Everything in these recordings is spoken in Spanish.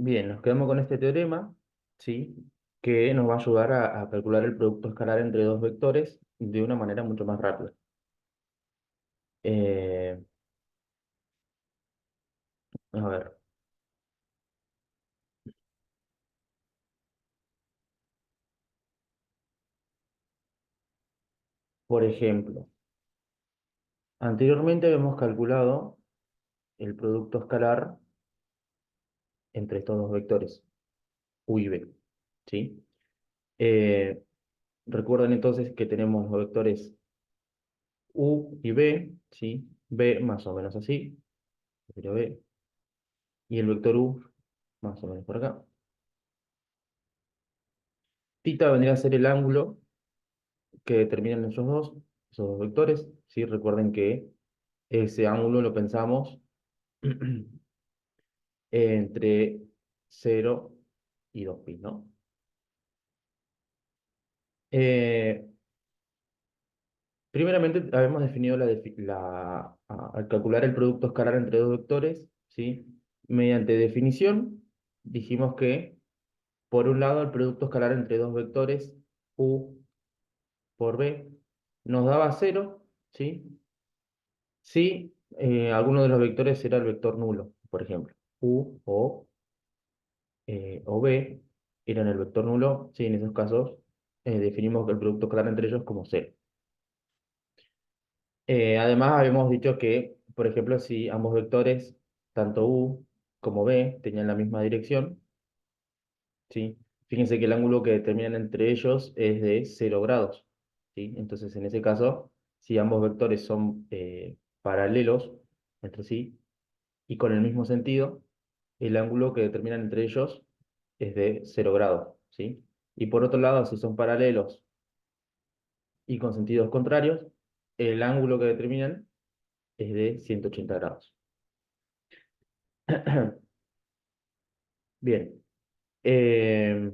Bien, nos quedamos con este teorema, ¿sí? Que nos va a ayudar a calcular el producto escalar entre dos vectores de una manera mucho más rápida. Eh, a ver, por ejemplo, anteriormente habíamos calculado el producto escalar entre estos dos vectores, u y b, ¿sí? Eh, recuerden entonces que tenemos los vectores u y b, ¿sí? B más o menos así, pero b, y el vector u más o menos por acá. Tita vendría a ser el ángulo que determinan esos dos vectores, ¿sí? Recuerden que ese ángulo lo pensamos entre 0 y 2 pi, ¿no? Eh, primeramente, habíamos definido al calcular el producto escalar entre dos vectores, ¿sí? Mediante definición, dijimos que, por un lado, el producto escalar entre dos vectores, u por b, nos daba 0, ¿sí? Si alguno de los vectores era el vector nulo, por ejemplo, u o b eran el vector nulo, sí, en esos casos definimos que el producto escalar entre ellos como cero. Además, habíamos dicho que, por ejemplo, si ambos vectores, tanto u como b, tenían la misma dirección, ¿sí? Fíjense que el ángulo que determinan entre ellos es de 0 grados, ¿sí? Entonces, en ese caso, si ambos vectores son paralelos entre sí y con el mismo sentido, el ángulo que determinan entre ellos es de 0 grados, ¿sí? Y por otro lado, si son paralelos y con sentidos contrarios, el ángulo que determinan es de 180 grados. Bien. Eh,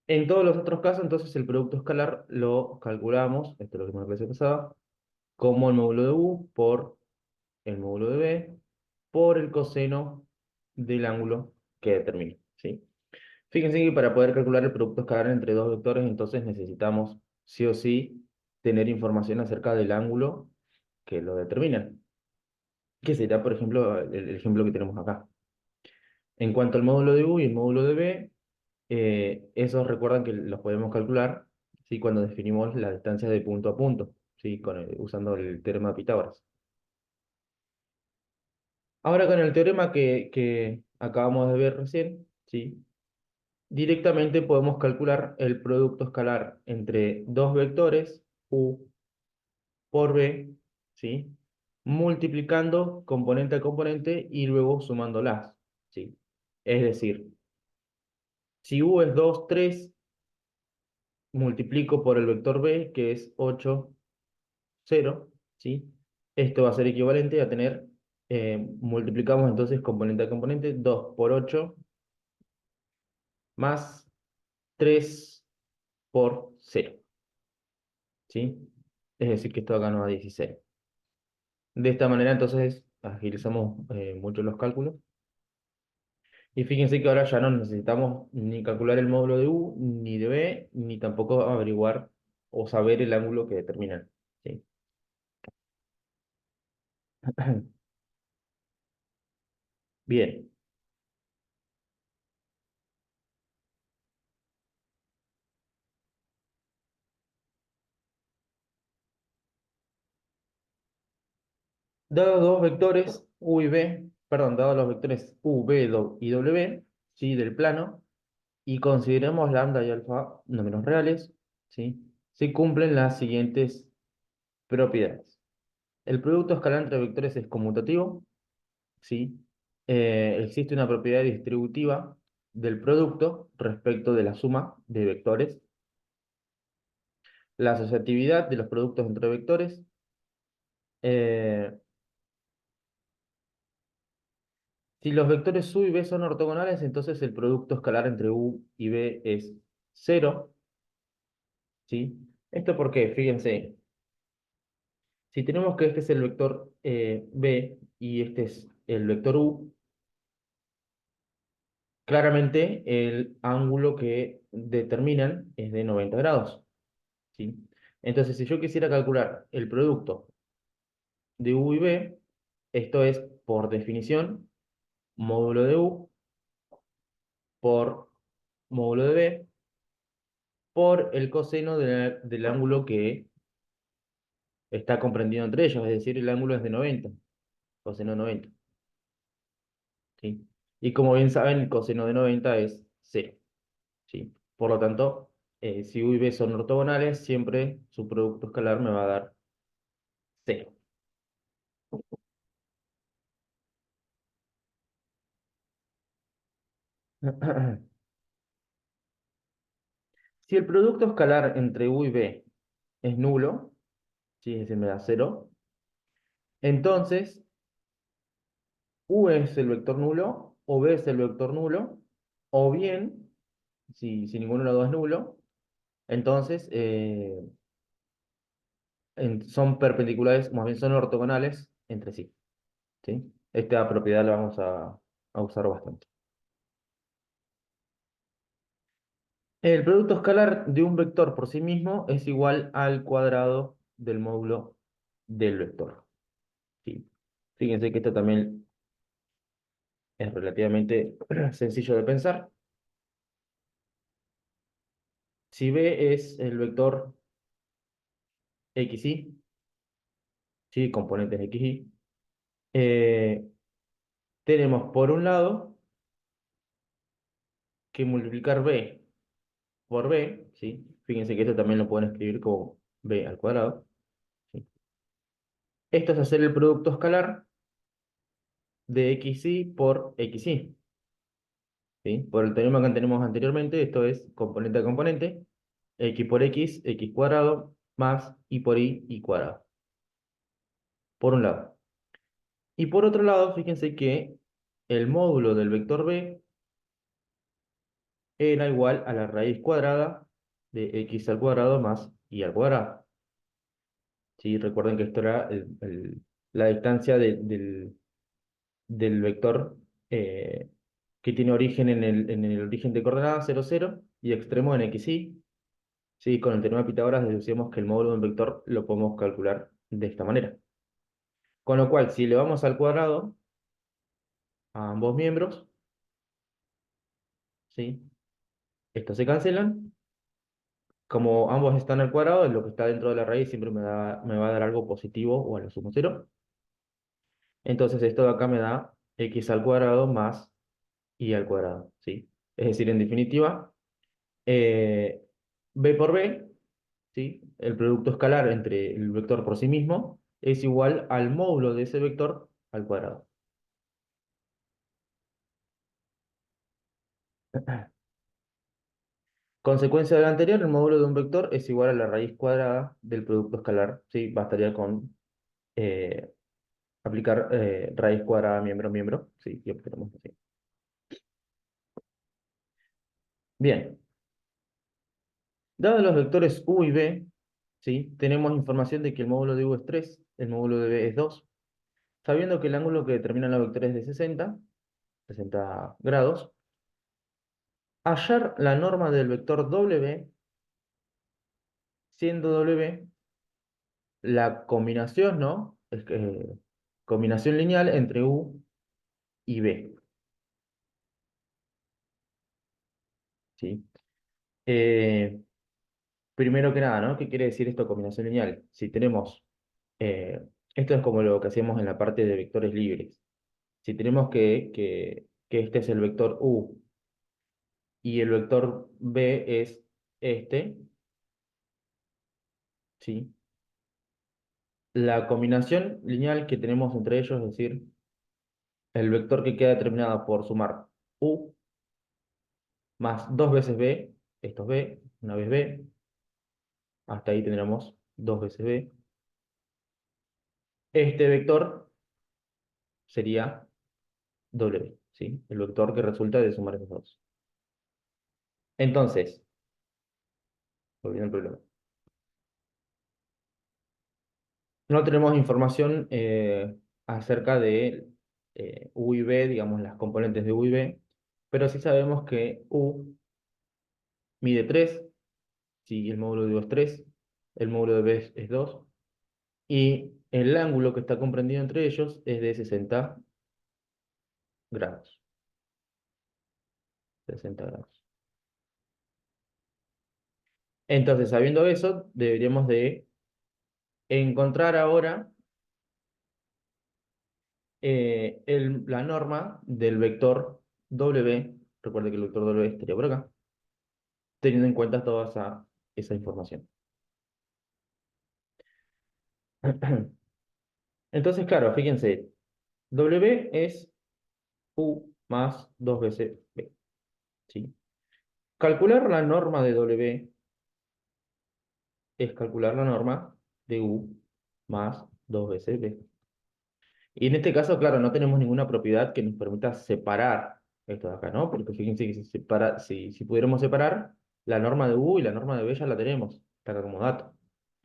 en todos los otros casos, entonces el producto escalar lo calculamos, esto es lo que me clase pasada, como el módulo de u por el módulo de b por el coseno del ángulo que determina, ¿sí? Fíjense que para poder calcular el producto escalar entre dos vectores, entonces necesitamos sí o sí tener información acerca del ángulo que lo determina, que será, por ejemplo, el ejemplo que tenemos acá. En cuanto al módulo de U y el módulo de B, esos recuerdan que los podemos calcular, ¿sí? Cuando definimos la distancia de punto a punto, ¿sí? Usando el teorema de Pitágoras. Ahora con el teorema que acabamos de ver recién, ¿sí? Directamente podemos calcular el producto escalar entre dos vectores, U por B, ¿sí? Multiplicando componente a componente y luego sumándolas, ¿sí? Es decir, si U es 2 3 multiplico por el vector B, que es 8 0, ¿sí? Esto va a ser equivalente a tener, multiplicamos entonces componente a componente, 2 por 8 más 3 por 0, ¿sí? Es decir, que esto acá nos da 16. De esta manera, entonces, agilizamos mucho los cálculos. Y fíjense que ahora ya no necesitamos ni calcular el módulo de U, ni de B, ni tampoco averiguar o saber el ángulo que determinan, ¿sí? Bien, dados dos vectores U y B, perdón, dados los vectores U, B y W, ¿sí? Del plano, y consideremos lambda y alfa números reales, ¿sí? Se cumplen las siguientes propiedades. El producto escalar entre vectores es conmutativo, ¿sí? Existe una propiedad distributiva del producto respecto de la suma de vectores. La asociatividad de los productos entre vectores. eh, si los vectores u y b son ortogonales, entonces el producto escalar entre u y b es cero, ¿sí? ¿Esto por qué? Fíjense, si tenemos que este es el vector b y este es el vector u, Claramente el ángulo que determinan es de 90 grados, ¿sí? Entonces, si yo quisiera calcular el producto de U y B, esto es, por definición, módulo de U por módulo de B por el coseno del ángulo que está comprendido entre ellos, es decir, el ángulo es de 90, coseno de 90, ¿sí? Y como bien saben, el coseno de 90 es cero, ¿sí? Por lo tanto, si U y B son ortogonales, siempre su producto escalar me va a dar cero. Si el producto escalar entre U y B es nulo, ¿sí? Es decir, me da cero, entonces U es el vector nulo o B es el vector nulo, o bien, si ninguno de los dos es nulo, entonces son perpendiculares, más bien son ortogonales entre sí, ¿sí? Esta propiedad la vamos a usar bastante. El producto escalar de un vector por sí mismo es igual al cuadrado del módulo del vector, ¿sí? Fíjense que esto también es relativamente sencillo de pensar. Si B es el vector xy, ¿sí? Componentes xy, eh, tenemos por un lado que multiplicar B por B, ¿sí? Fíjense que esto también lo pueden escribir como B al cuadrado, ¿sí? Esto es hacer el producto escalar de xy por xy, ¿sí? Por el teorema que tenemos anteriormente, esto es componente a componente, x por x cuadrado, más y por y cuadrado, por un lado. Y por otro lado, fíjense que el módulo del vector B era igual a la raíz cuadrada de x al cuadrado más y al cuadrado. ¿Sí? Recuerden que esto era la distancia del vector eh, que tiene origen en el origen de coordenadas 0, 0 y extremo en xy. ¿Sí? Con el teorema de Pitágoras deducimos que el módulo de un vector lo podemos calcular de esta manera. Con lo cual, si le vamos al cuadrado a ambos miembros, ¿sí? Estos se cancelan. Como ambos están al cuadrado, lo que está dentro de la raíz siempre me va a dar algo positivo o a lo sumo cero. Entonces esto de acá me da x al cuadrado más y al cuadrado, ¿sí? Es decir, en definitiva, eh, b por b, ¿sí? El producto escalar entre el vector por sí mismo es igual al módulo de ese vector al cuadrado. Consecuencia de la anterior, el módulo de un vector es igual a la raíz cuadrada del producto escalar, ¿sí? Bastaría con eh, aplicar raíz cuadrada miembro, miembro, ¿sí? Y obtenemos así. Bien, dados los vectores u y b, ¿sí? Tenemos información de que el módulo de u es 3, el módulo de b es 2, sabiendo que el ángulo que determinan los vectores es de 60 grados, hallar la norma del vector w, siendo w la combinación, ¿no? Combinación lineal entre u y b, ¿sí? Eh, Primero que nada, ¿no? ¿Qué quiere decir esto, combinación lineal? Si tenemos, eh, esto es como lo que hacíamos en la parte de vectores libres. Si tenemos que este es el vector u y el vector b es este, ¿sí? La combinación lineal que tenemos entre ellos, es decir, el vector que queda determinado por sumar u más dos veces b, esto es b, una vez b, hasta ahí tendremos dos veces b. Este vector sería w, ¿sí? El vector que resulta de sumar esos dos. Entonces, volviendo al problema. No tenemos información acerca de U y B, digamos, las componentes de U y B. pero sí sabemos que U mide 3, si el módulo de U es 3, el módulo de B es 2, y el ángulo que está comprendido entre ellos es de 60 grados. 60 grados. Entonces, sabiendo eso, deberíamos de encontrar ahora la norma del vector W. Recuerde que el vector W estaría por acá, teniendo en cuenta toda esa información. Entonces, claro, fíjense, W es U más 2 veces B, ¿sí? Calcular la norma de W es calcular la norma de U más 2 veces B. Y en este caso, claro, no tenemos ninguna propiedad que nos permita separar esto de acá, ¿no? Porque fíjense que si pudiéramos separar, la norma de U y la norma de B ya la tenemos, está acá como dato,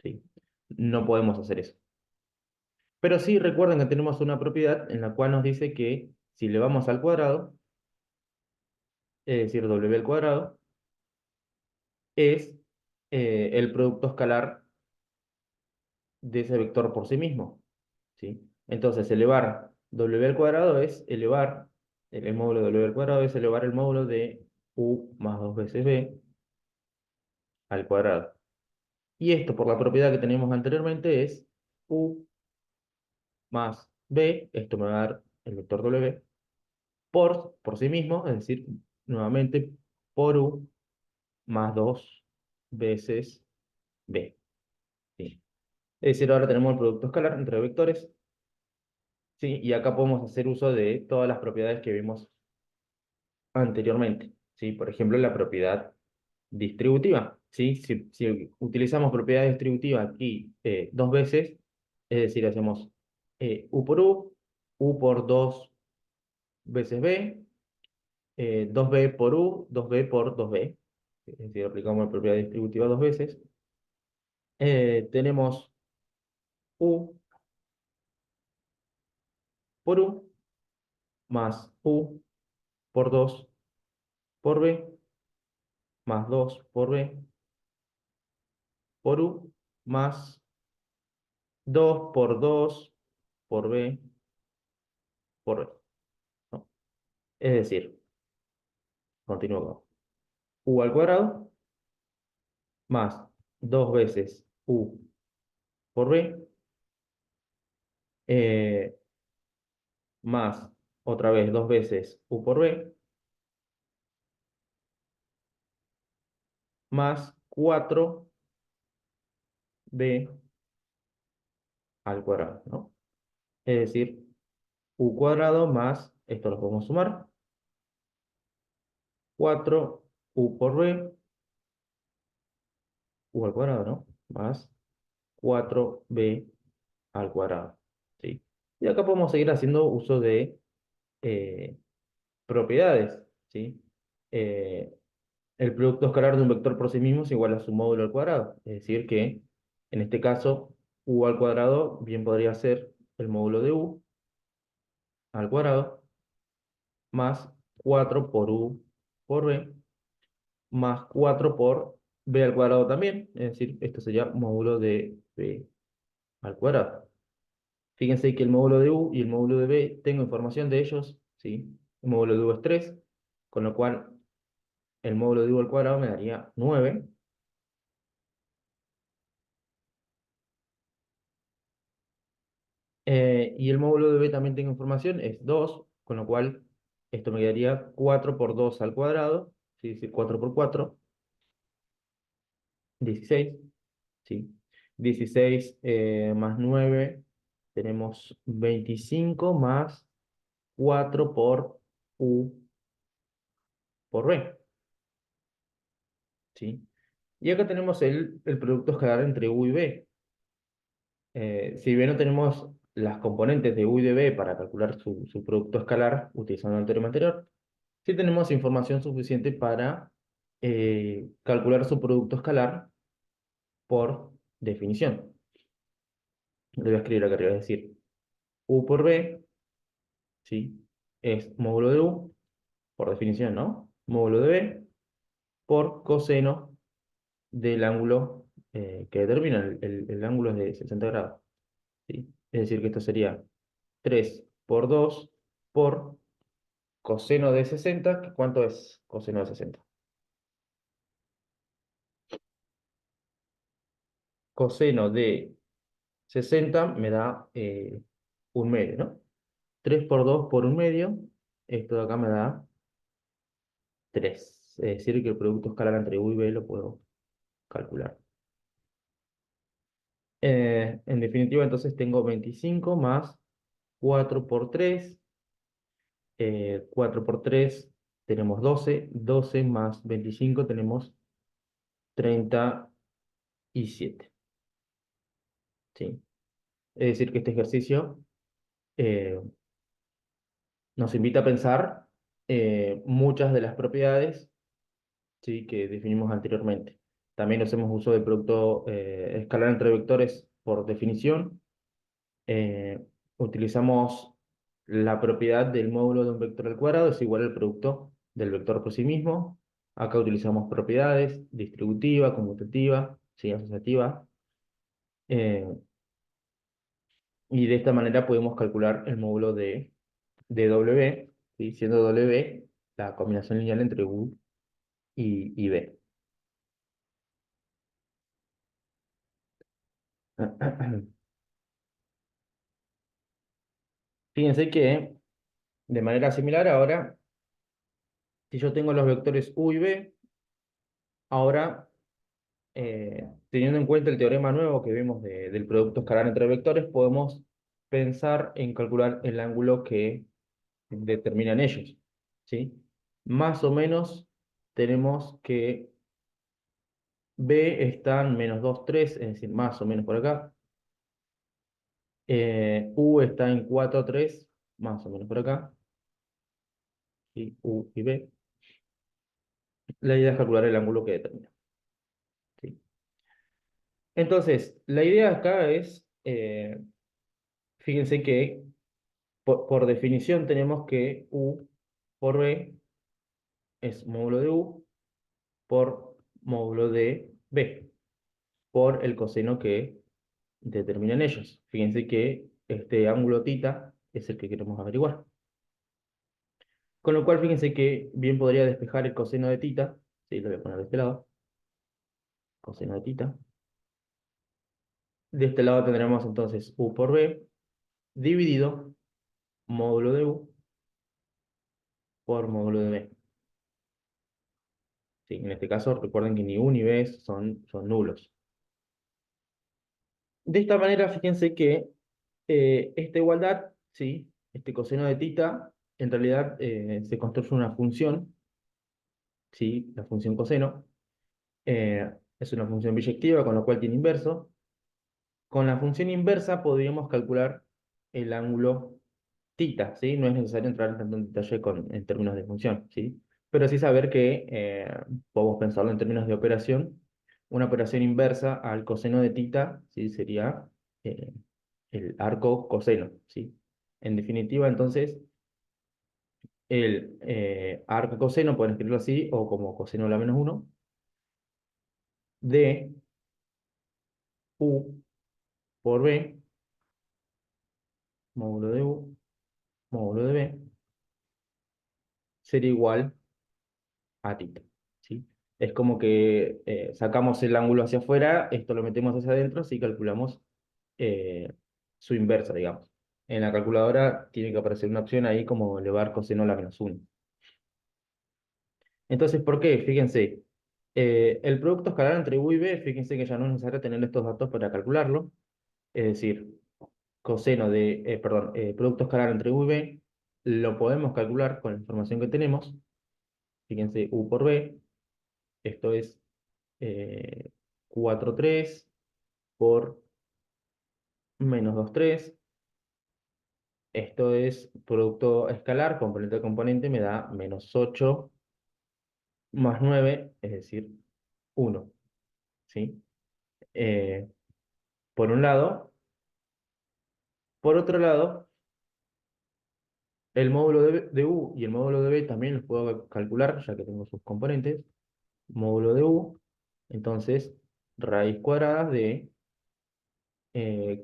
¿sí? No podemos hacer eso. Pero sí recuerden que tenemos una propiedad en la cual nos dice que si le vamos al cuadrado, es decir, W al cuadrado, es el producto escalar de ese vector por sí mismo, ¿sí? Entonces, elevar W al cuadrado es elevar, el módulo de W al cuadrado es elevar el módulo de U más 2 veces B al cuadrado. Y esto, por la propiedad que teníamos anteriormente, es U más B, esto me va a dar el vector W, por sí mismo, es decir, nuevamente, por U más 2 veces B, ¿sí? Es decir, ahora tenemos el producto escalar entre vectores, ¿sí? Y acá podemos hacer uso de todas las propiedades que vimos anteriormente, ¿sí? Por ejemplo, la propiedad distributiva, ¿sí? Si utilizamos propiedad distributiva aquí dos veces, es decir, hacemos U por U, U por 2 veces B, 2B por U, 2B por 2B, es decir, aplicamos la propiedad distributiva dos veces, tenemos U por U más U por 2 por B más 2 por B por U más 2 por 2 por B por B, ¿no? Es decir, continúo. U al cuadrado más 2 veces U por B eh, más otra vez 2 veces U por B más 4B al cuadrado, ¿no? Es decir, U cuadrado más, esto lo podemos sumar, 4U por B, U al cuadrado, ¿no? Más 4B al cuadrado, ¿sí? Y acá podemos seguir haciendo uso de eh, propiedades, ¿sí? Eh, el producto escalar de un vector por sí mismo es igual a su módulo al cuadrado. Es decir que, en este caso, U al cuadrado bien podría ser el módulo de U al cuadrado más 4 por U por B más 4 por B al cuadrado también. Es decir, esto sería módulo de B al cuadrado. Fíjense que el módulo de U y el módulo de B, tengo información de ellos, ¿sí? El módulo de U es 3, con lo cual el módulo de U al cuadrado me daría 9. Y el módulo de B también tengo información, es 2, con lo cual esto me quedaría 4 por 2 al cuadrado, ¿sí? Es decir, 4 por 4, 16, ¿sí? 16 más 9, tenemos 25 más 4 por U por B, ¿sí? Y acá tenemos el producto escalar entre U y B. Si bien no tenemos las componentes de U y de B para calcular su producto escalar utilizando el teorema anterior, sí tenemos información suficiente para calcular su producto escalar por definición. Lo voy a escribir acá arriba, es decir, U por B, ¿sí? Es módulo de U por definición, ¿no? Módulo de B por coseno del ángulo que determina. El ángulo es de 60 grados, ¿sí? Es decir, que esto sería 3 por 2 por coseno de 60. ¿Cuánto es coseno de 60? Coseno de 60 me da un medio, ¿no? 3 por 2 por un medio, esto de acá me da 3. Es decir, que el producto escalar entre U y B lo puedo calcular. En definitiva, entonces tengo 25 más 4 por 3. 4 por 3 tenemos 12. 12 más 25 tenemos 37. ¿Sí? Es decir, que este ejercicio eh, nos invita a pensar muchas de las propiedades, ¿sí?, que definimos anteriormente. También hacemos uso del producto escalar entre vectores por definición. Eh, Utilizamos la propiedad del módulo de un vector al cuadrado es igual al producto del vector por sí mismo. Acá utilizamos propiedades distributiva, conmutativa, sí, asociativa. eh, y de esta manera podemos calcular el módulo de W, ¿sí?, siendo W la combinación lineal entre U y B. Fíjense que de manera similar ahora, si yo tengo los vectores U y B, ahora teniendo en cuenta el teorema nuevo que vimos del producto escalar entre vectores, podemos pensar en calcular el ángulo que determinan ellos, ¿sí? Más o menos tenemos que B está en -2,3, es decir, más o menos por acá. U está en 4,3, más o menos por acá. ¿Sí? U y B. La idea es calcular el ángulo que determina. ¿Sí? Entonces, la idea acá es, fíjense que por definición tenemos que U por B es módulo de U por módulo de B, por el coseno que determinan ellos. Fíjense que este ángulo tita es el que queremos averiguar. Con lo cual, fíjense que bien podría despejar el coseno de tita. Sí, lo voy a poner de este lado. Coseno de tita. De este lado tendremos entonces U por B dividido módulo de U por módulo de B. Sí, en este caso, recuerden que ni U ni B son nulos. De esta manera, fíjense que esta igualdad, ¿sí?, este coseno de tita, en realidad se construye una función, ¿sí?, la función coseno. Es una función biyectiva, con lo cual tiene inverso. Con la función inversa podríamos calcular el ángulo tita, ¿sí? No es necesario entrar en tanto detalle en términos de función, ¿sí? Pero sí saber que podemos pensarlo en términos de operación. Una operación inversa al coseno de tita, ¿sí?, sería eh, el arco coseno, ¿sí? En definitiva, entonces, el arco coseno, pueden escribirlo así, o como coseno de la menos uno de U por B, módulo de U, módulo de B, sería igual a tita, ¿sí? Es como que sacamos el ángulo hacia afuera, esto lo metemos hacia adentro, sí calculamos eh, su inversa, digamos. En la calculadora tiene que aparecer una opción ahí como elevar coseno a la menos uno. Entonces, ¿por qué? Fíjense, el producto escalar entre U y B, fíjense que ya no es necesario tener estos datos para calcularlo. Es decir, producto escalar entre U y B, lo podemos calcular con la información que tenemos. Fíjense, U por B, esto es 4,3 por -2,3. Esto es producto escalar, componente a componente, me da -8 más 9, es decir, 1. ¿Sí? Eh, por un lado. Por otro lado, El módulo de U y el módulo de B también los puedo calcular, ya que tengo sus componentes. Módulo de U, entonces raíz cuadrada de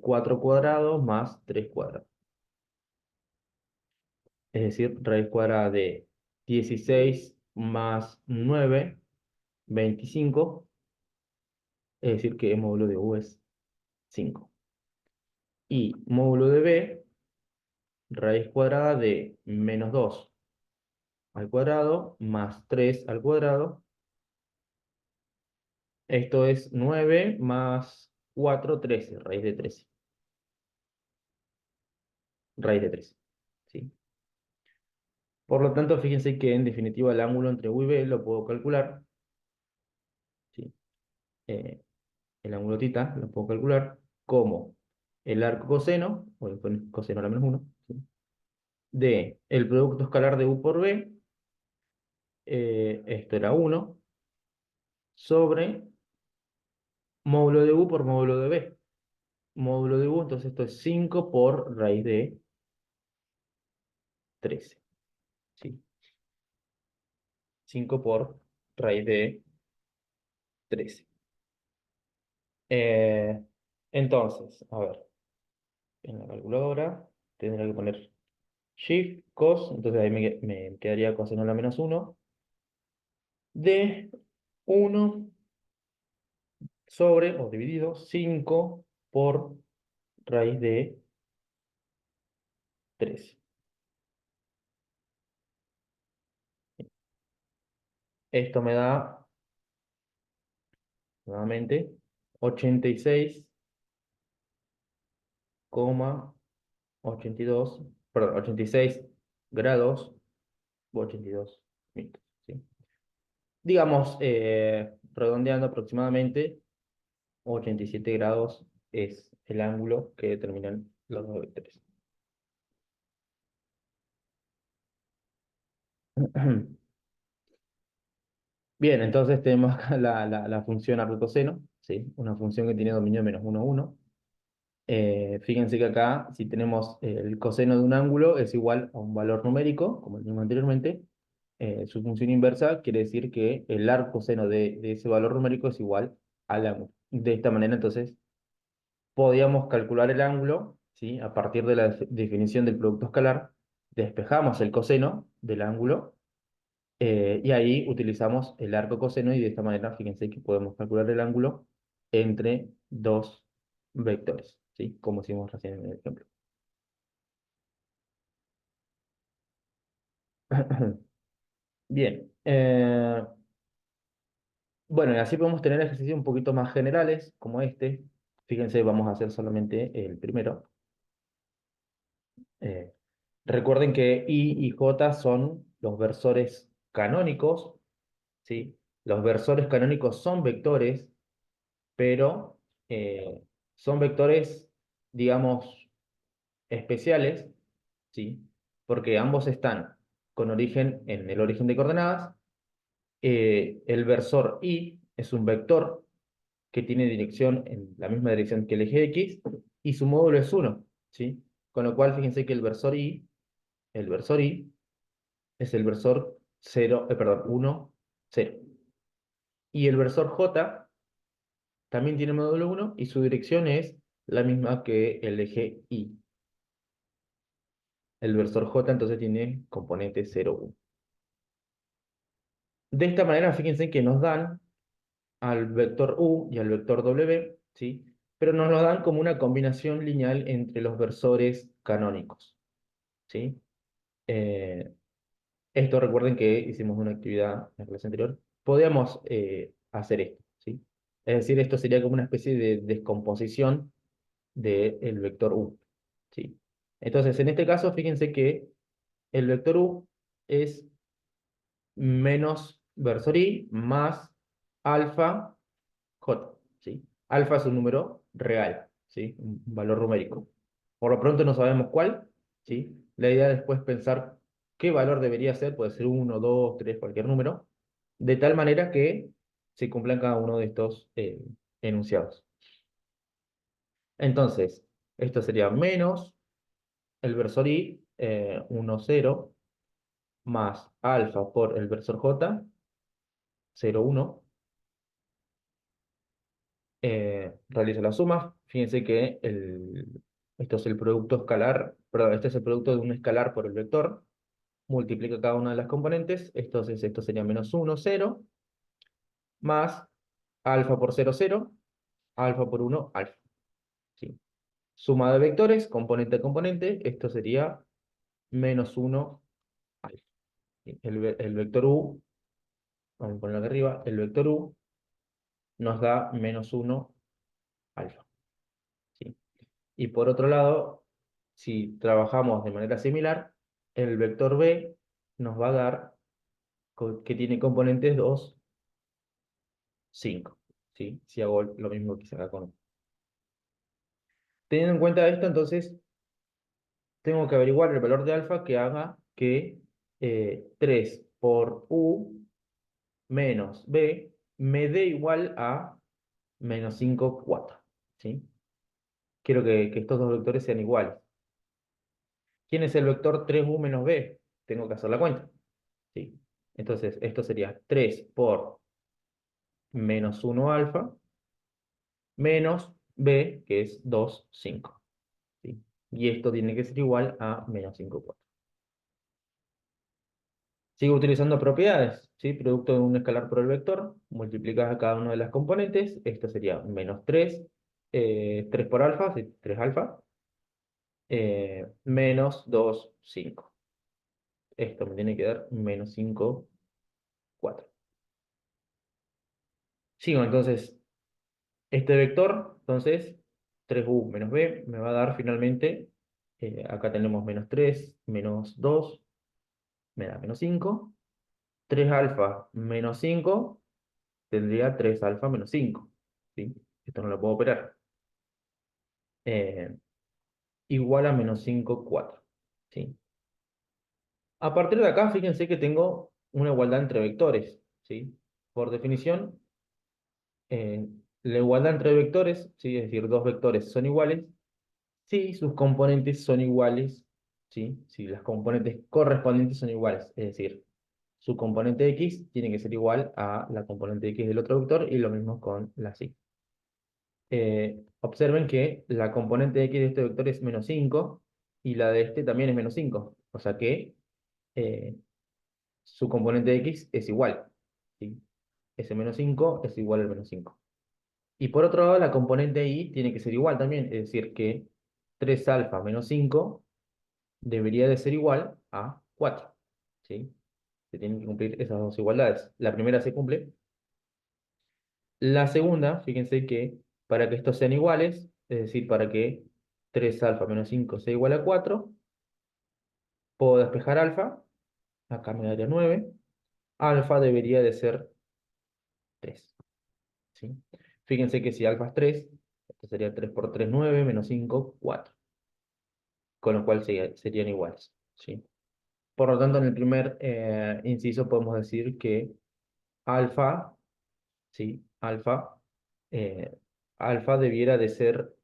4 cuadrados más 3 cuadrados. Es decir, raíz cuadrada de 16 más 9, 25. Es decir, que el módulo de U es 5. Y módulo de B, raíz cuadrada de menos 2 al cuadrado más 3 al cuadrado. Esto es 9 más 4, 13, raíz de 13. Raíz de 13. ¿Sí? Por lo tanto, fíjense que en definitiva el ángulo entre U y B lo puedo calcular. ¿Sí? Eh, el ángulo tita lo puedo calcular como el arco coseno, o el coseno a la menos 1, ¿sí? De el producto escalar de U por B, esto era 1, sobre módulo de U por módulo de B. Módulo de U, entonces esto es 5 por raíz de 13. ¿Sí? 5 por raíz de 13. Eh, entonces, a ver, en la calculadora tendré que poner Shift, cos, entonces ahí me quedaría coseno a la menos 1 de 1 sobre, o dividido, 5 por raíz de 13. Esto me da, nuevamente, 86,82, perdón, 86 grados u 82 minutos, ¿sí? Digamos, redondeando aproximadamente, 87 grados es el ángulo que determinan los dos vectores. Bien, entonces tenemos acá la función arcoseno, ¿sí? Una función que tiene dominio de menos 1, 1. Fíjense que acá, si tenemos el coseno de un ángulo, es igual a un valor numérico, como dijimos anteriormente. Su función inversa quiere decir que el arcoseno de ese valor numérico es igual al ángulo. De esta manera, entonces, podíamos calcular el ángulo, ¿sí? A partir de la definición del producto escalar, despejamos el coseno del ángulo y ahí utilizamos el arco coseno y de esta manera, fíjense que podemos calcular el ángulo entre dos vectores, ¿sí? Como hicimos recién en el ejemplo. Bien. Bueno, y así podemos tener ejercicios un poquito más generales, como este. Fíjense, vamos a hacer solamente el primero. Eh, Recuerden que I y J son los versores canónicos, ¿sí? Los versores canónicos son vectores, pero son vectores, digamos, especiales, ¿sí? Porque ambos están con origen en el origen de coordenadas. El versor I es un vector que tiene dirección en la misma dirección que el eje X y su módulo es 1, ¿sí? Con lo cual, fíjense que el versor I es el versor 0, perdón, 1, 0. Y el versor J también tiene módulo 1 y su dirección es la misma que el eje Y. El versor J entonces tiene componente 0, 1. De esta manera, fíjense que nos dan al vector U y al vector W, ¿sí? Pero nos lo dan como una combinación lineal entre los versores canónicos, ¿sí? Eh, Esto recuerden que hicimos una actividad en la clase anterior. Podríamos hacer esto, ¿sí? Es decir, esto sería como una especie de descomposición del vector U, ¿sí? Entonces, en este caso, fíjense que el vector U es menos versor I más alfa J, ¿sí? Alfa es un número real, ¿sí? Un valor numérico. Por lo pronto no sabemos cuál, ¿sí? La idea es después pensar qué valor debería ser, puede ser uno, 2, 3, cualquier número, de tal manera que se cumplan cada uno de estos enunciados. Entonces, esto sería menos el versor I 1, 0, más alfa por el versor j, 0, 1. Realizo la suma. Fíjense que esto es el producto escalar, perdón, este es el producto de un escalar por el vector. Multiplica cada una de las componentes. Entonces esto sería menos 1, 0, más alfa por 0, 0, alfa por 1, alfa. ¿Sí? Suma de vectores, componente a componente, esto sería menos 1 alfa. ¿Sí? El vector u, vamos a ponerlo acá arriba, el vector u nos da menos 1 alfa. ¿Sí? Y por otro lado, si trabajamos de manera similar, el vector b nos va a dar que tiene componentes 2, 5. ¿Sí? Si hago lo mismo que hice acá con... Teniendo en cuenta esto, entonces tengo que averiguar el valor de alfa que haga que 3 por u menos b me dé igual a menos 5 4. ¿Sí? Quiero que estos dos vectores sean iguales. ¿Quién es el vector 3u menos b? Tengo que hacer la cuenta. ¿Sí? Entonces, esto sería 3 por menos 1 alfa menos b, que es 2 5. ¿Sí? Y esto tiene que ser igual a menos 5 4. Sigo utilizando propiedades, ¿sí? Producto de un escalar por el vector, multiplicas a cada una de las componentes, esto sería menos 3, 3 por alfa, ¿sí? 3 alfa, menos 2 5. Esto me tiene que dar menos 5 4. Sigo entonces, este vector, entonces, 3u menos b, me va a dar finalmente, acá tenemos menos 3 menos 2 me da menos 5, 3 alfa menos 5 tendría 3 alfa menos 5. ¿Sí? Esto no lo puedo operar. Eh, Igual a menos 5 4. ¿Sí? A partir de acá, fíjense que tengo una igualdad entre vectores. ¿Sí? Por definición, eh, la igualdad entre vectores, ¿sí? Es decir, dos vectores son iguales, si sus componentes son iguales, ¿sí? Si las componentes correspondientes son iguales, es decir, su componente x tiene que ser igual a la componente x del otro vector y lo mismo con la y. Observen que la componente x de este vector es menos 5 y la de este también es menos 5. O sea que eh, su componente x es igual. ¿Sí? Ese menos 5 es igual al menos 5. Y por otro lado, la componente y tiene que ser igual también. Es decir, que 3 alfa menos 5 debería de ser igual a 4. ¿Sí? Se tienen que cumplir esas dos igualdades. La primera se cumple. La segunda, fíjense que para que estos sean iguales, es decir, para que 3 alfa menos 5 sea igual a 4, puedo despejar alfa, acá me daría 9, alfa debería de ser 3. ¿Sí? Fíjense que si alfa es 3, esto sería 3 por 3 9, menos 5 4, con lo cual serían iguales. ¿Sí? Por lo tanto, en el primer inciso podemos decir que alfa, ¿sí? Eh, alfa debiera de ser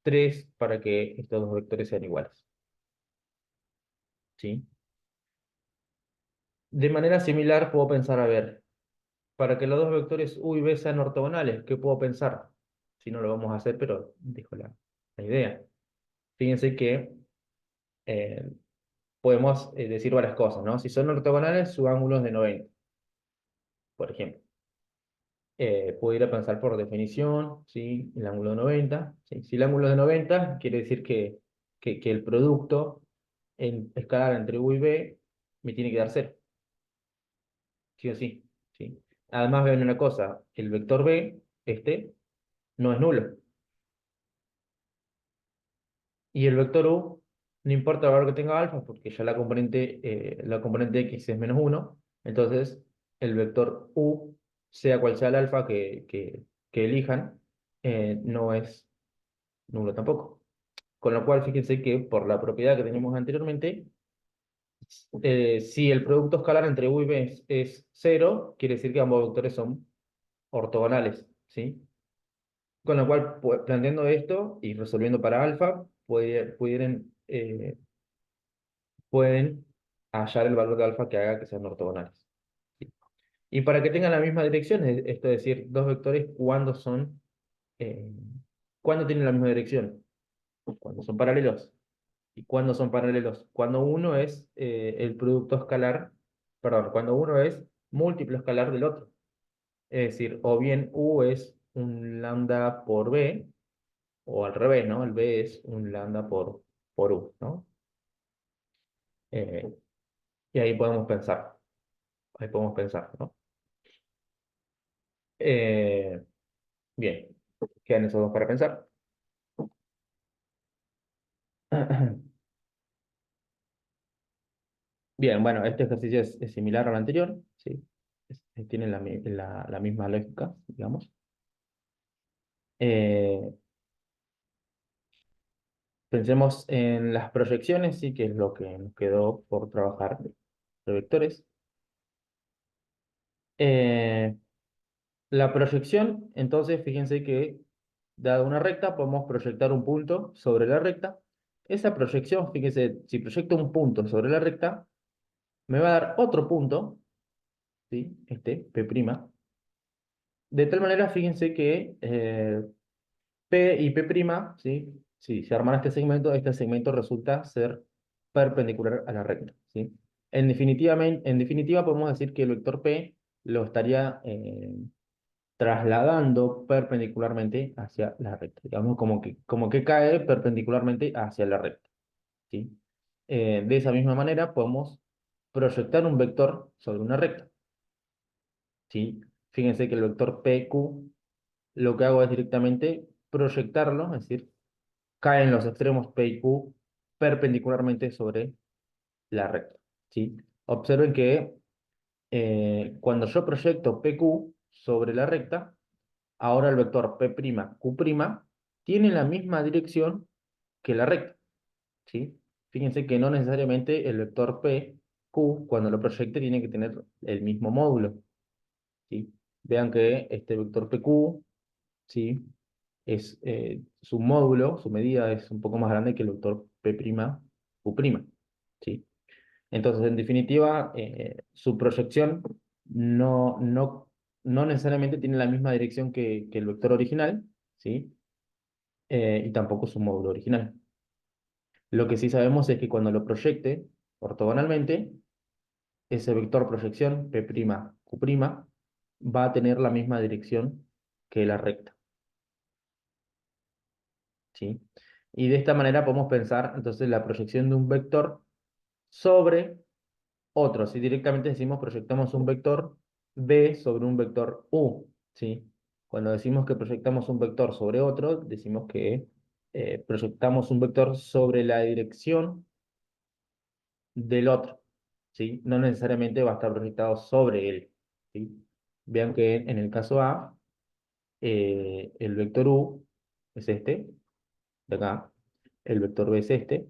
3 para que estos dos vectores sean iguales. ¿Sí? De manera similar puedo pensar, a ver, para que los dos vectores u y b sean ortogonales, ¿qué puedo pensar? Si no lo vamos a hacer, pero dejo la idea. Fíjense que eh, podemos decir varias cosas, ¿no? Si son ortogonales, su ángulo es de 90, por ejemplo. Puedo ir a pensar por definición, ¿sí? El ángulo de 90. ¿Sí? Si el ángulo es de 90, quiere decir que el producto en escalar entre u y b me tiene que dar cero, sí o sí. ¿Sí? Además, vean una cosa, el vector b, este, no es nulo. Y el vector u, no importa el valor que tenga alfa, porque ya la componente x es menos 1, entonces el vector u, sea cual sea el alfa que elijan, no es nulo tampoco. Con lo cual, fíjense que por la propiedad que teníamos anteriormente, si el producto escalar entre u y b es 0, quiere decir que ambos vectores son ortogonales, ¿sí? Con lo cual, planteando esto y resolviendo para alfa, pudieran pueden hallar el valor de alfa que haga que sean ortogonales. ¿Sí? Y para que tengan la misma dirección, esto es decir, dos vectores, eh, ¿cuándo tienen la misma dirección? Cuando son paralelos. ¿Y cuándo son paralelos? Cuando uno es el producto escalar, perdón, cuando uno es múltiplo escalar del otro. Es decir, o bien U es un lambda por B, o al revés, ¿no? El B es un lambda por U, ¿no? Eh, y ahí podemos pensar, ¿no? Eh, bien, quedan esos dos para pensar. Bien, bueno, este ejercicio es similar al anterior, ¿sí? Tiene la misma lógica, digamos. Eh, Pensemos en las proyecciones, sí, que es lo que nos quedó por trabajar de vectores. Eh, la proyección, entonces, fíjense que, dada una recta, podemos proyectar un punto sobre la recta. Esa proyección, fíjense, si proyecto un punto sobre la recta, me va a dar otro punto, ¿sí? Este, P'. De tal manera, fíjense que P y P', ¿sí? Si se armara este segmento resulta ser perpendicular a la recta, ¿sí? En definitiva, podemos decir que el vector P lo estaría trasladando perpendicularmente hacia la recta. Digamos, como que cae perpendicularmente hacia la recta, ¿sí? De esa misma manera, podemos proyectar un vector sobre una recta, ¿sí? Fíjense que el vector PQ lo que hago es directamente proyectarlo, es decir, caen los extremos P y Q perpendicularmente sobre la recta, ¿sí? Observen que cuando yo proyecto PQ sobre la recta, ahora el vector P'Q' tiene la misma dirección que la recta, ¿sí? Fíjense que no necesariamente el vector PQ, cuando lo proyecte, tiene que tener el mismo módulo, ¿sí? Vean que este vector PQ, ¿sí? Su módulo, su medida es un poco más grande que el vector P'Q', ¿sí? Entonces, en definitiva, su proyección no, no, no necesariamente tiene la misma dirección que el vector original, ¿sí? Y tampoco su módulo original. Lo que sí sabemos es que cuando lo proyecte ortogonalmente, ese vector proyección P'Q' va a tener la misma dirección que la recta, ¿sí? Y de esta manera podemos pensar entonces la proyección de un vector sobre otro. Si directamente decimos proyectamos un vector B sobre un vector U, ¿sí? Cuando decimos que proyectamos un vector sobre otro, decimos que proyectamos un vector sobre la dirección del otro, ¿sí? No necesariamente va a estar proyectado sobre él, ¿sí? Vean que en el caso A, el vector U es este, de acá, el vector B es este,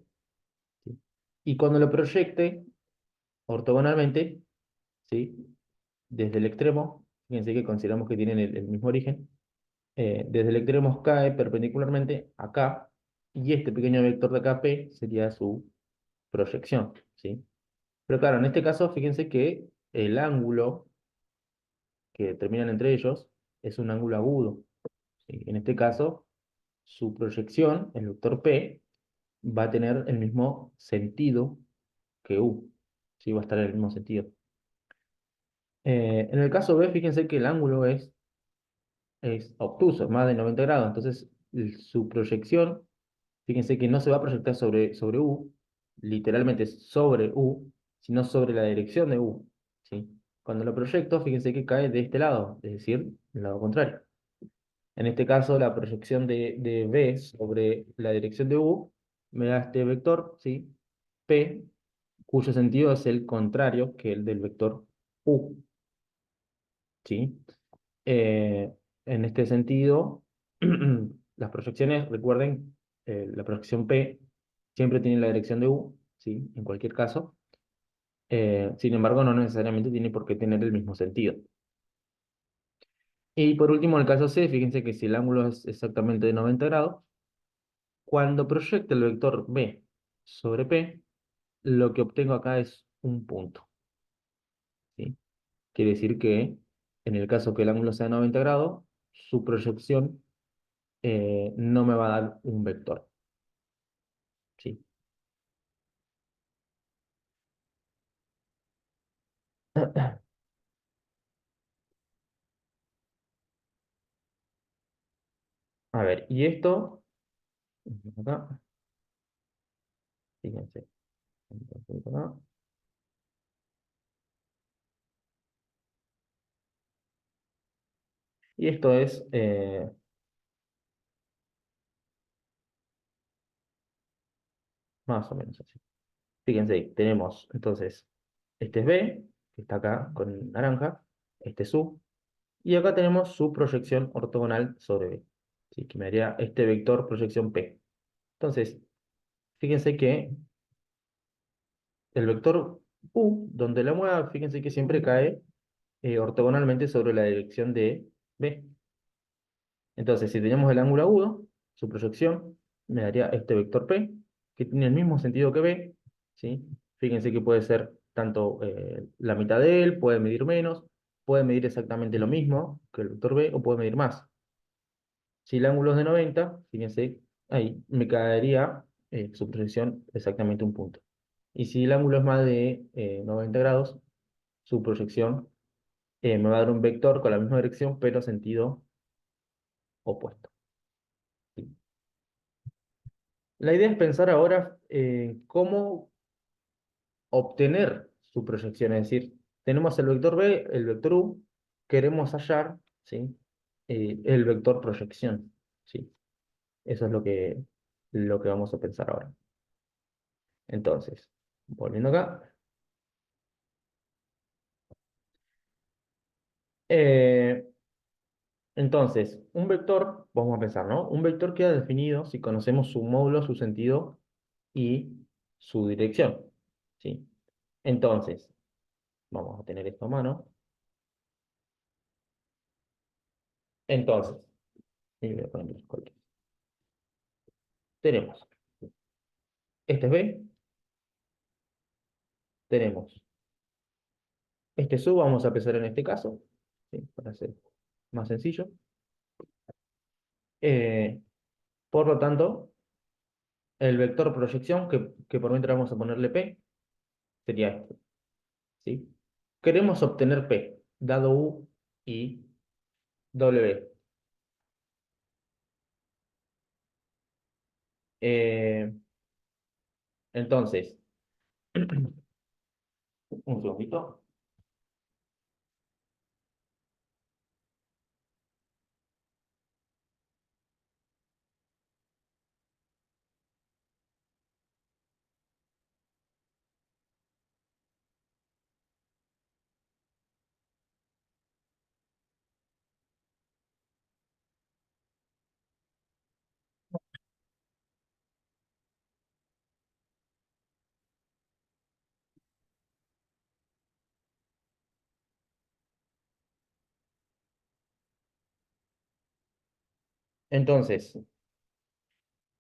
¿sí? Y cuando lo proyecte ortogonalmente, ¿sí? Desde el extremo, fíjense que consideramos que tienen el mismo origen, desde el extremo cae perpendicularmente acá, y este pequeño vector de acá, P, sería su proyección, ¿sí? Pero claro, en este caso, fíjense que el ángulo que determinan entre ellos es un ángulo agudo, ¿sí? En este caso, su proyección, el vector P, va a tener el mismo sentido que U, ¿sí? Va a estar en el mismo sentido. En el caso B, fíjense que el ángulo es obtuso, más de 90 grados. Entonces, su proyección, fíjense que no se va a proyectar sobre U, literalmente sobre U, sino sobre la dirección de U, ¿sí? Cuando lo proyecto, fíjense que cae de este lado, es decir, del lado contrario. En este caso, la proyección de B sobre la dirección de U me da este vector, ¿sí? P, cuyo sentido es el contrario que el del vector U, ¿sí? Eh, en este sentido, las proyecciones, recuerden, la proyección P siempre tiene la dirección de U, ¿sí? En cualquier caso. Sin embargo, no necesariamente tiene por qué tener el mismo sentido. Y por último, en el caso C, fíjense que si el ángulo es exactamente de 90 grados, cuando proyecte el vector B sobre P, lo que obtengo acá es un punto, ¿sí? Quiere decir que en el caso que el ángulo sea 90 grados, su proyección no me va a dar un vector, ¿sí? A ver, y esto, acá, fíjense, acá, y esto es más o menos así. Fíjense, ahí, tenemos entonces, este es B, que está acá con naranja, este es U, y acá tenemos su proyección ortogonal sobre B, ¿sí? Que me daría este vector proyección P. Entonces, fíjense que el vector U, donde la mueva, fíjense que siempre cae ortogonalmente sobre la dirección de B. Entonces, si tenemos el ángulo agudo, su proyección me daría este vector P, que tiene el mismo sentido que B, ¿sí? Fíjense que puede ser tanto la mitad de él, puede medir menos, puede medir exactamente lo mismo que el vector B, o puede medir más. Si el ángulo es de 90, fíjense, ahí me caería su proyección exactamente un punto. Y si el ángulo es más de 90 grados, su proyección me va a dar un vector con la misma dirección, pero sentido opuesto. ¿Sí? La idea es pensar ahora en cómo obtener su proyección, es decir, tenemos el vector B, el vector U, queremos hallar, ¿sí? El vector proyección, ¿sí? Eso es lo que vamos a pensar ahora. Entonces, volviendo acá. eh, entonces, un vector, vamos a pensar, ¿no? Un vector queda definido si conocemos su módulo, su sentido y su dirección, ¿sí? Entonces, vamos a tener esto a mano. Entonces, y voy a poner los colores. Tenemos, este es B, tenemos este sub, vamos a empezar en este caso, ¿sí? Para ser más sencillo. Eh, por lo tanto, el vector proyección, que por mientras vamos a ponerle P, sería este, ¿sí? Queremos obtener P, dado U y W. Eh, entonces, un segundito. Entonces,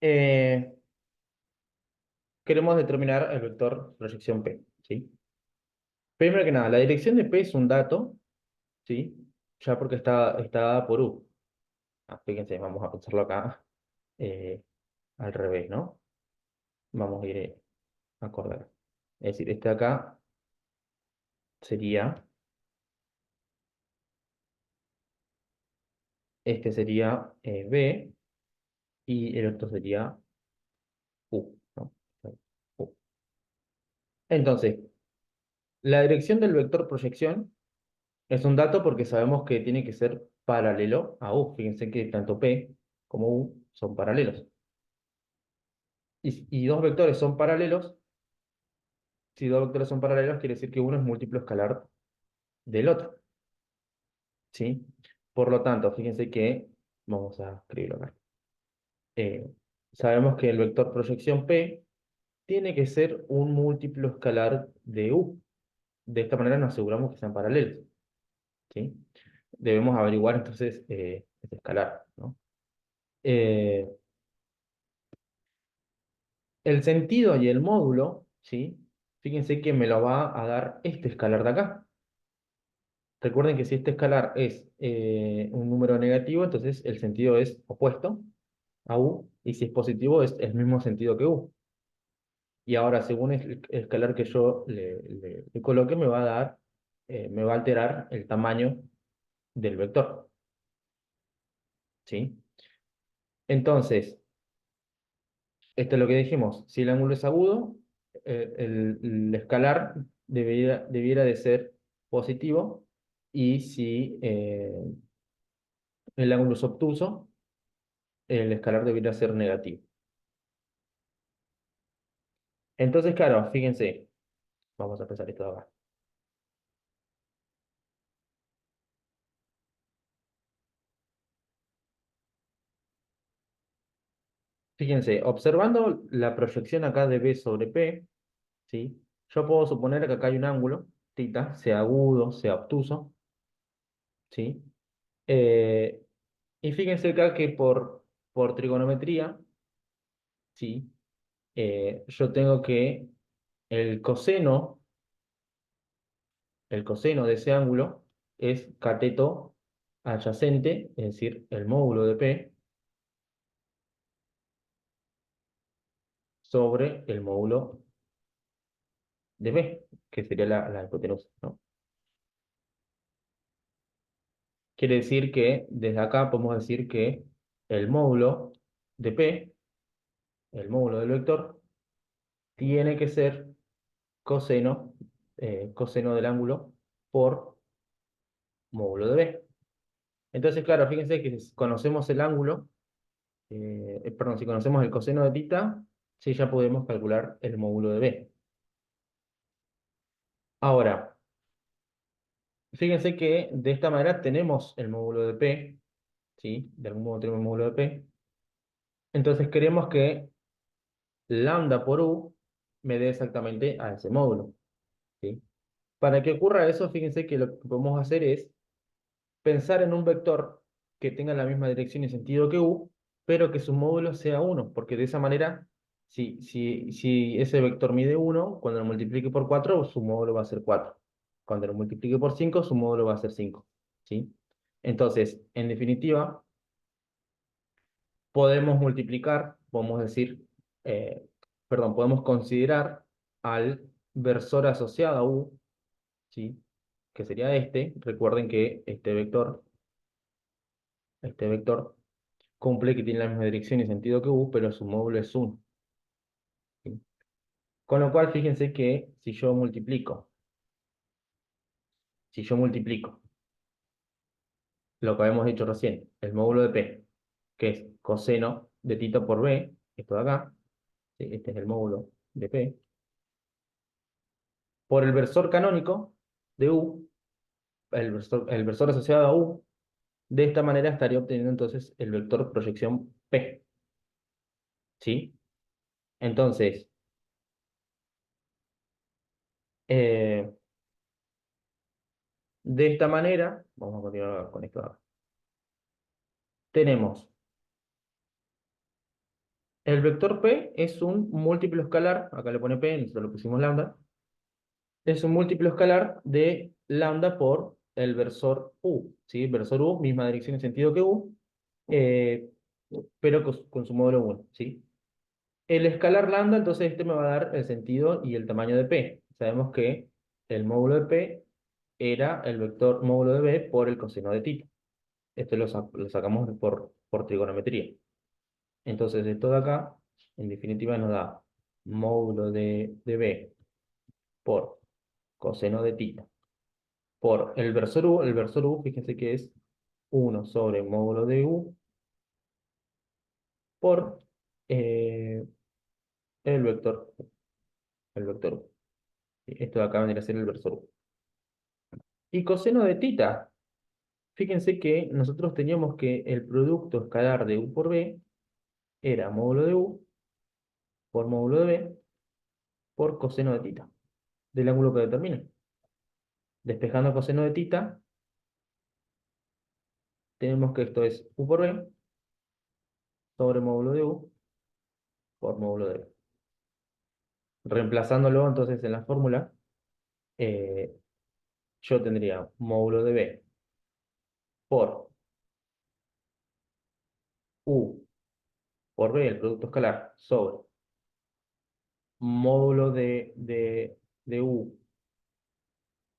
eh, queremos determinar el vector proyección P, ¿sí? Primero que nada, la dirección de P es un dato, ¿sí? Ya porque está dada por U. Fíjense, vamos a pensarlo acá eh, al revés, ¿no? Vamos a ir a acordar. Es decir, este de acá sería, este sería B y el otro sería U, ¿no? U. Entonces, la dirección del vector proyección es un dato porque sabemos que tiene que ser paralelo a U. Fíjense que tanto P como U son paralelos. Y dos vectores son paralelos. Si dos vectores son paralelos, quiere decir que uno es múltiplo escalar del otro, ¿sí? Por lo tanto, fíjense que, vamos a escribirlo acá. Eh, sabemos que el vector proyección P tiene que ser un múltiplo escalar de U. De esta manera nos aseguramos que sean paralelos, ¿sí? Debemos averiguar entonces este escalar, ¿no? Eh, el sentido y el módulo, ¿sí? fíjense que me lo va a dar este escalar de acá. Recuerden que si este escalar es un número negativo, entonces el sentido es opuesto a U, y si es positivo es el mismo sentido que U. Y ahora, según el escalar que yo le coloque, me va a dar, me va a alterar el tamaño del vector, ¿sí? Entonces, esto es lo que dijimos. Si el ángulo es agudo, el escalar debiera de ser positivo, y si el ángulo es obtuso, el escalar debiera ser negativo. Entonces, claro, fíjense, vamos a empezar esto de acá. Fíjense, observando la proyección acá de B sobre P, ¿sí? Yo puedo suponer que acá hay un ángulo, θ, sea agudo, sea obtuso, ¿sí? Eh, y fíjense acá que por trigonometría, ¿sí? Yo tengo que el coseno, el coseno de ese ángulo es cateto adyacente, es decir, el módulo de P sobre el módulo de B, que sería la hipotenusa, ¿no? Quiere decir que desde acá podemos decir que el módulo de P, el módulo del vector, tiene que ser coseno, coseno del ángulo por módulo de B. Entonces, claro, fíjense que si conocemos el ángulo, perdón, si conocemos el coseno de θ, sí ya podemos calcular el módulo de B. Ahora, fíjense que de esta manera tenemos el módulo de P, ¿sí? De algún modo tenemos el módulo de P. Entonces queremos que lambda por U me dé exactamente a ese módulo, ¿sí? Para que ocurra eso, fíjense que lo que podemos hacer es pensar en un vector que tenga la misma dirección y sentido que U, pero que su módulo sea 1, porque de esa manera, si ese vector mide 1, cuando lo multiplique por 4, su módulo va a ser 4. Cuando lo multiplique por 5, su módulo va a ser 5, ¿sí? Entonces, en definitiva, podemos multiplicar, podemos decir, eh, perdón, podemos considerar al versor asociado a U, ¿sí? Que sería este. Recuerden que este vector cumple que tiene la misma dirección y sentido que U, pero su módulo es 1, ¿sí? Con lo cual, fíjense que si yo multiplico lo que habíamos dicho recién, el módulo de P, que es coseno de θ por B, esto de acá, ¿sí? Este es el módulo de P, por el versor canónico de U, el versor asociado a U, de esta manera estaría obteniendo entonces el vector proyección P, ¿sí? Entonces, eh, de esta manera, vamos a continuar con esto acá. Tenemos el vector P es un múltiplo escalar, acá le pone P, nosotros lo pusimos lambda, es un múltiplo escalar de lambda por el versor U, ¿sí? Versor U, misma dirección y sentido que U, eh, pero con su módulo 1, ¿sí? El escalar lambda, entonces este me va a dar el sentido y el tamaño de P. Sabemos que el módulo de P era el vector módulo de B por el coseno de θ. Esto lo sacamos por trigonometría. Entonces esto de acá, en definitiva, nos da módulo de B por coseno de θ por el versor U, fíjense que es 1 sobre módulo de U por eh, el vector, el vector U. Esto de acá vendría a ser el versor U. Y coseno de θ, fíjense que nosotros teníamos que el producto escalar de U por B era módulo de U por módulo de B por coseno de θ, del ángulo que determina. Despejando coseno de θ, tenemos que esto es U por B sobre módulo de U por módulo de B. reemplazándolo entonces en la fórmula, eh, yo tendría módulo de B por U por B, el producto escalar, sobre módulo de U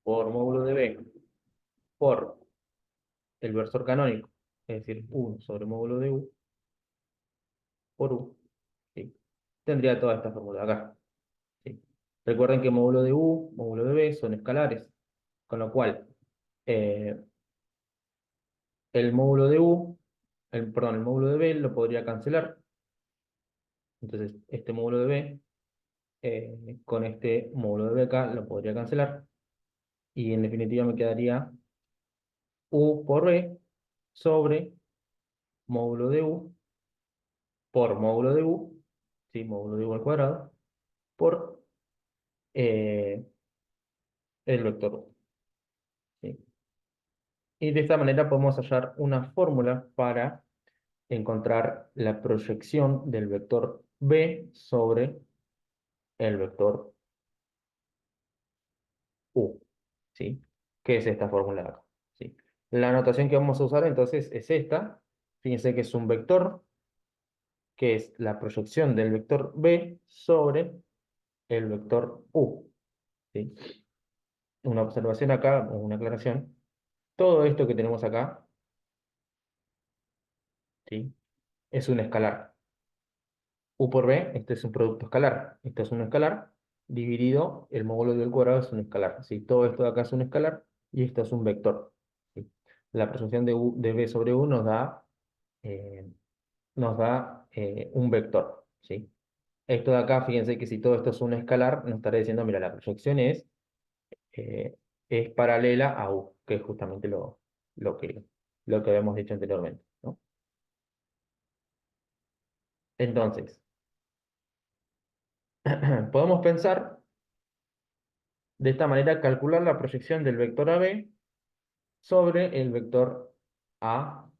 por módulo de B por el versor canónico, es decir, 1 sobre módulo de U por U, ¿sí? Tendría toda esta fórmula acá, ¿sí? Recuerden que módulo de U, módulo de B son escalares, con lo cual eh, el módulo de U, perdón, el módulo de B lo podría cancelar. Entonces, este módulo de B con este módulo de B acá lo podría cancelar. Y en definitiva me quedaría U por B sobre módulo de U por módulo de U, ¿sí? Módulo de U al cuadrado, por eh, el vector U, ¿sí? Y de esta manera podemos hallar una fórmula para encontrar la proyección del vector B sobre el vector U, ¿sí? ¿Qué es esta fórmula de acá? ¿Sí? La notación que vamos a usar entonces es esta. Fíjense que es un vector, que es la proyección del vector B sobre el vector U, ¿sí? Una observación acá, o una aclaración. Todo esto que tenemos acá, ¿sí? Es un escalar. U por B, este es un producto escalar. Esto es un escalar dividido, el módulo del cuadrado es un escalar, ¿sí? Todo esto de acá es un escalar y esto es un vector, ¿sí? La proyección de B sobre U eh, un vector, ¿sí? Esto de acá, fíjense que si todo esto es un escalar, nos estará diciendo, mira, la proyección eh, es paralela a U, que es justamente lo que, lo que habíamos dicho anteriormente, ¿no? Entonces, podemos pensar de esta manera, calcular la proyección del vector AB sobre el vector AC,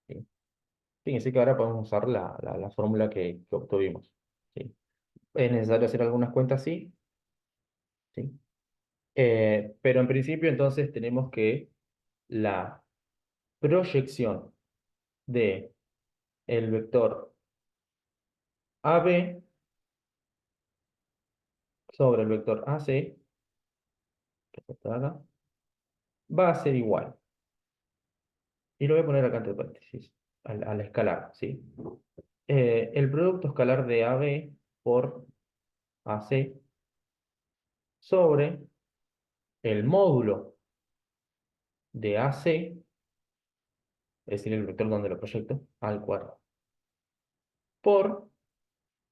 ¿sí? Fíjense que ahora podemos usar la fórmula que obtuvimos, ¿sí? ¿Es necesario hacer algunas cuentas? Sí, ¿sí? Pero en principio entonces tenemos que la proyección de el vector AB sobre el vector AC, que es esto de acá, va a ser igual. Y lo voy a poner acá entre paréntesis, al escalar, ¿sí? El producto escalar de AB por AC sobre el módulo de AC, es decir, el vector donde lo proyecto, al cuadrado. Por,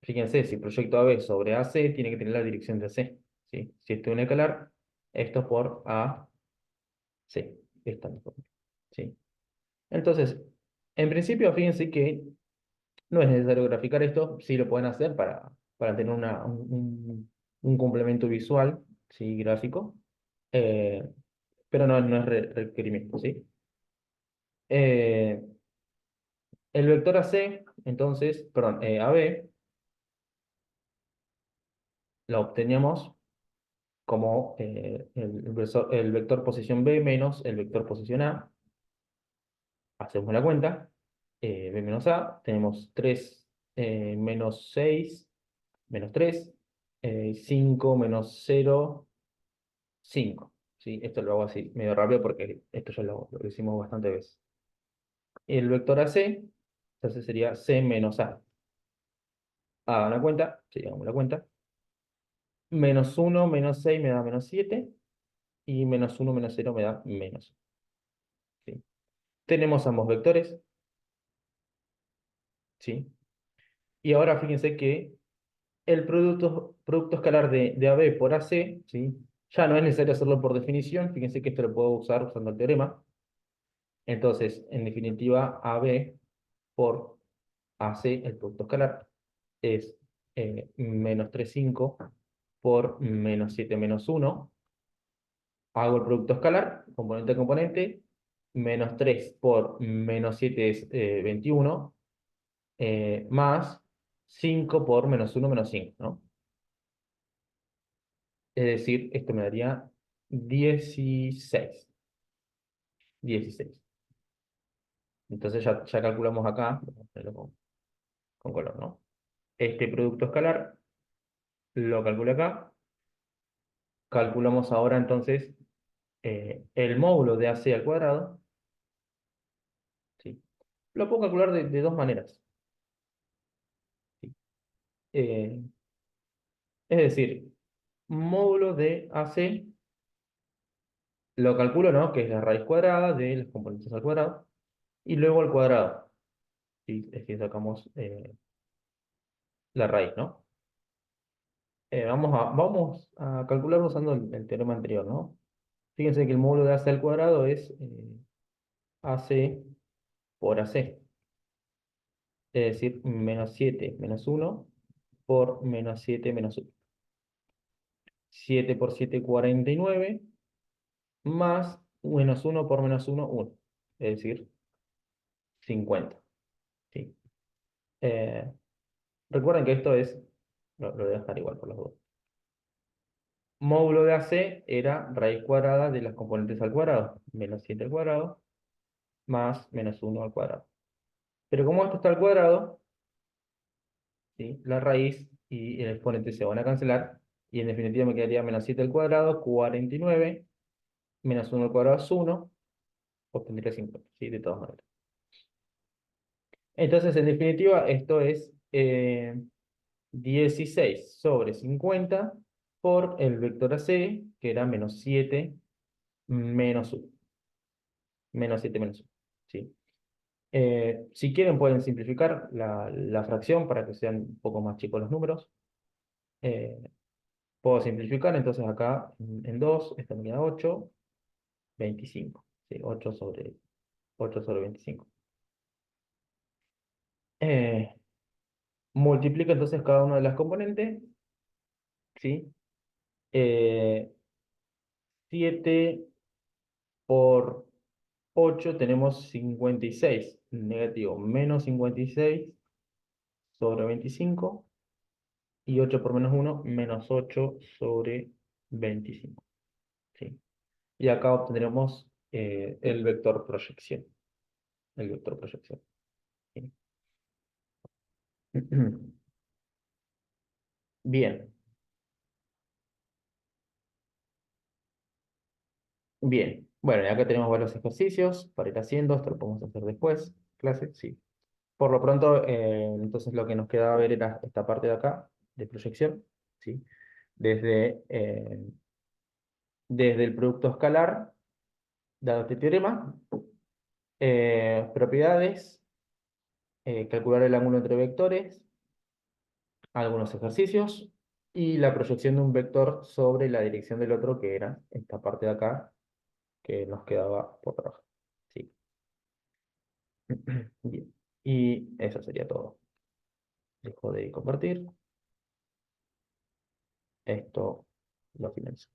fíjense, si proyecto AB sobre AC, tiene que tener la dirección de AC, ¿sí? Si esto es un escalar, esto por AC, esta es la fórmula, ¿sí? Entonces, en principio, fíjense que no es necesario graficar esto, sí lo pueden hacer para tener un complemento visual, ¿sí? Gráfico, eh, pero no es requerimiento, ¿sí? Eh, el vector AC, entonces, perdón, AB, lo obteníamos como el vector posición B menos el vector posición A. Hacemos la cuenta. B menos A, tenemos 3 menos 6 menos 3 5 menos 0 5. ¿Sí? Esto lo hago así medio rápido porque esto ya lo hicimos bastante veces. El vector AC, entonces sería C menos A. Hagan la cuenta, sí, hagamos la cuenta. Menos 1 menos 6 me da menos 7 y menos 1 menos 0 me da menos. ¿Sí? Tenemos ambos vectores, ¿sí? Y ahora fíjense que el producto escalar de AB por AC, ¿sí? Ya no es necesario hacerlo por definición, fíjense que esto lo puedo usar usando el teorema. Entonces, en definitiva, AB por AC, el producto escalar, es menos 3,5 por menos 7 menos 1. Hago el producto escalar, componente a componente, menos 3 por menos 7 es 21, más 5 por -1 menos 5, ¿no? Es decir, esto me daría 16. 16. Entonces ya calculamos acá, vamos a ponerlo con color, ¿no? Este producto escalar lo calculé acá. Calculamos ahora entonces el módulo de AC al cuadrado, ¿sí? Lo puedo calcular de dos maneras, ¿sí? Eh, es decir, módulo de AC lo calculo, ¿no? Que es la raíz cuadrada de los componentes al cuadrado, y luego al cuadrado, ¿sí? Es que sacamos la raíz, ¿no? Vamos a calcular usando el teorema anterior, ¿no? Fíjense que el módulo de AC al cuadrado es AC por AC, es decir, -7 menos 1 por -7 menos 1. 7 por 7, 49, más -1 por -1, 1. Es decir, 50. ¿Sí? Eh, recuerden que esto es, lo voy a dejar igual por las dos. Módulo de AC era raíz cuadrada de las componentes al cuadrado, -7 al cuadrado, más -1 al cuadrado. Pero como esto está al cuadrado, ¿sí? La raíz y el exponente se van a cancelar, y en definitiva me quedaría -7 al cuadrado, 49, -1 al cuadrado es 1, obtendría 50, ¿sí? De todas maneras. Entonces, en definitiva, esto es 16 sobre 50 por el vector AC, que era -7 menos 1. -7 menos 1. ¿Sí? Si quieren, pueden simplificar la fracción para que sean un poco más chicos los números. Eh, puedo simplificar, entonces acá en 2, esta me queda 8, 25. ¿Sí? 8 sobre 25. Eh, multiplico entonces cada una de las componentes, ¿sí? Eh, 7 por 8 tenemos 56, negativo, -56 sobre 25, y 8 por -1, -8 sobre 25. ¿Sí? Y acá obtendremos el vector proyección. El vector proyección. ¿Sí? Bien, bien. Bueno, y acá tenemos varios ejercicios para ir haciendo. Esto lo podemos hacer después. Clase, sí. Por lo pronto, entonces lo que nos quedaba ver era esta parte de acá, de proyección, ¿sí? Desde, desde el producto escalar, dado este teorema, propiedades, calcular el ángulo entre vectores, algunos ejercicios, y la proyección de un vector sobre la dirección del otro, que era esta parte de acá, que nos quedaba por trabajar. ¿Sí? Bien. Y eso sería todo. Dejo de compartir. Esto lo finalizo.